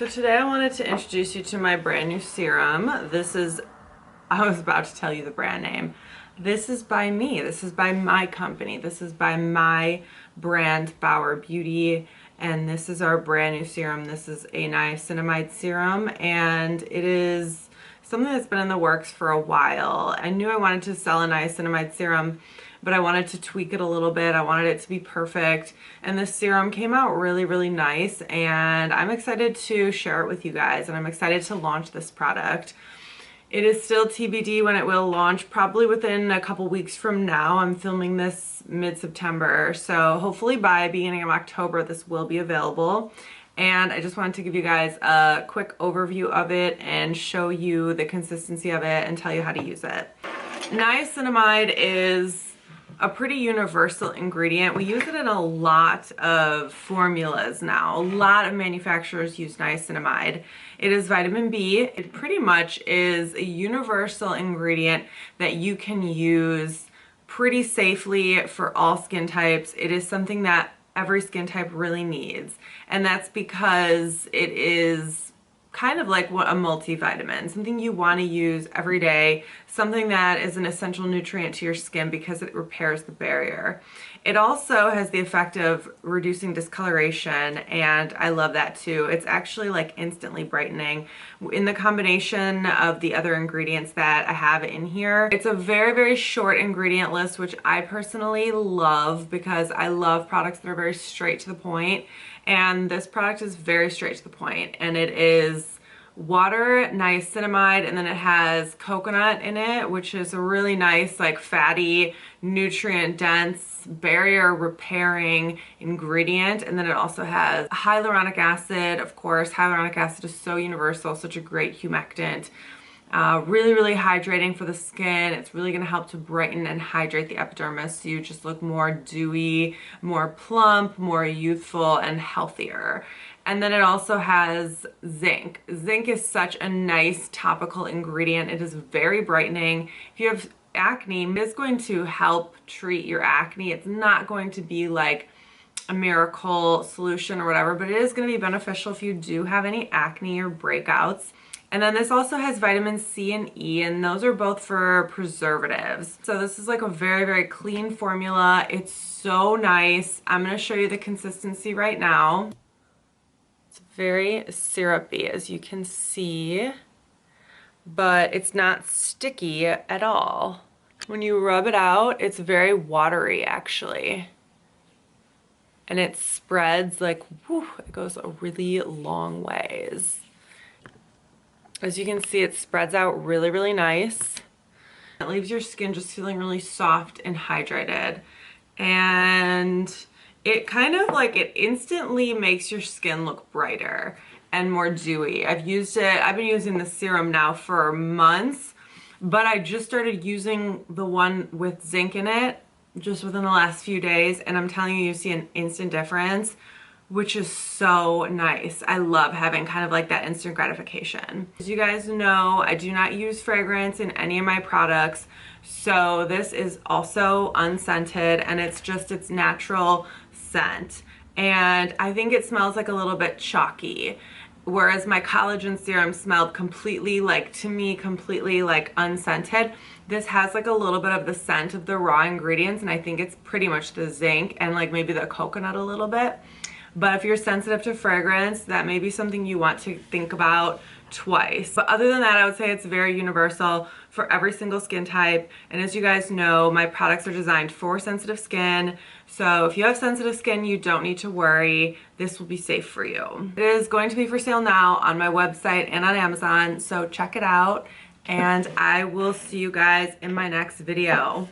So today I wanted to introduce you to my brand new serum. This is, I was about to tell you the brand name. This is by me. This is by my company. This is by my brand, Bauer Beauty. And this is our brand new serum. This is a niacinamide serum, and it is something that's been in the works for a while. I knew I wanted to sell a niacinamide serum, but I wanted to tweak it a little bit. I wanted it to be perfect. And this serum came out really, really nice, and I'm excited to share it with you guys, and I'm excited to launch this product. It is still TBD when it will launch, probably within a couple weeks from now. I'm filming this mid-September, so hopefully by beginning of October this will be available. And I just wanted to give you guys a quick overview of it and show you the consistency of it and tell you how to use it. Niacinamide is a pretty universal ingredient. We use it in a lot of formulas now. A lot of manufacturers use niacinamide. It is vitamin B. It pretty much is a universal ingredient that you can use pretty safely for all skin types. It is something that every skin type really needs, and that's because it is kind of like a multivitamin, something you want to use every day, something that is an essential nutrient to your skin because it repairs the barrier. It also has the effect of reducing discoloration, and I love that too. It's actually like instantly brightening in the combination of the other ingredients that I have in here. It's a very, very short ingredient list, which I personally love because I love products that are very straight to the point. And this product is very straight to the point, and it is water, niacinamide, and then it has coconut in it, which is a really nice, like, fatty, nutrient dense, barrier repairing ingredient. And then it also has hyaluronic acid. Of course, hyaluronic acid is so universal, such a great humectant. Really, really hydrating for the skin. It's really going to help to brighten and hydrate the epidermis so you just look more dewy, more plump, more youthful, and healthier. And then it also has zinc. Zinc is such a nice topical ingredient. It is very brightening. If you have acne, it is going to help treat your acne. It's not going to be like a miracle solution or whatever, but it is going to be beneficial if you do have any acne or breakouts. And then this also has vitamin C and E, and those are both for preservatives. So this is like a very, very clean formula. It's so nice. I'm going to show you the consistency right now. It's very syrupy, as you can see, but it's not sticky at all. When you rub it out, it's very watery actually. And it spreads like, whew, it goes a really long ways. As you can see, it spreads out really, really nice. It leaves your skin just feeling really soft and hydrated. And it kind of like, it instantly makes your skin look brighter and more dewy. I've been using the serum now for months, but I just started using the one with zinc in it just within the last few days. And I'm telling you, you see an instant difference, which is so nice. I love having kind of like that instant gratification. As you guys know, I do not use fragrance in any of my products. So this is also unscented, and it's just its natural scent. And I think it smells like a little bit chalky. Whereas my collagen serum smelled completely, like, to me, completely like unscented. This has like a little bit of the scent of the raw ingredients, and I think it's pretty much the zinc and like maybe the coconut a little bit. But if you're sensitive to fragrance, that may be something you want to think about twice. But other than that, I would say it's very universal for every single skin type. And as you guys know, my products are designed for sensitive skin. So if you have sensitive skin, you don't need to worry. This will be safe for you. It is going to be for sale now on my website and on Amazon. So check it out. And I will see you guys in my next video.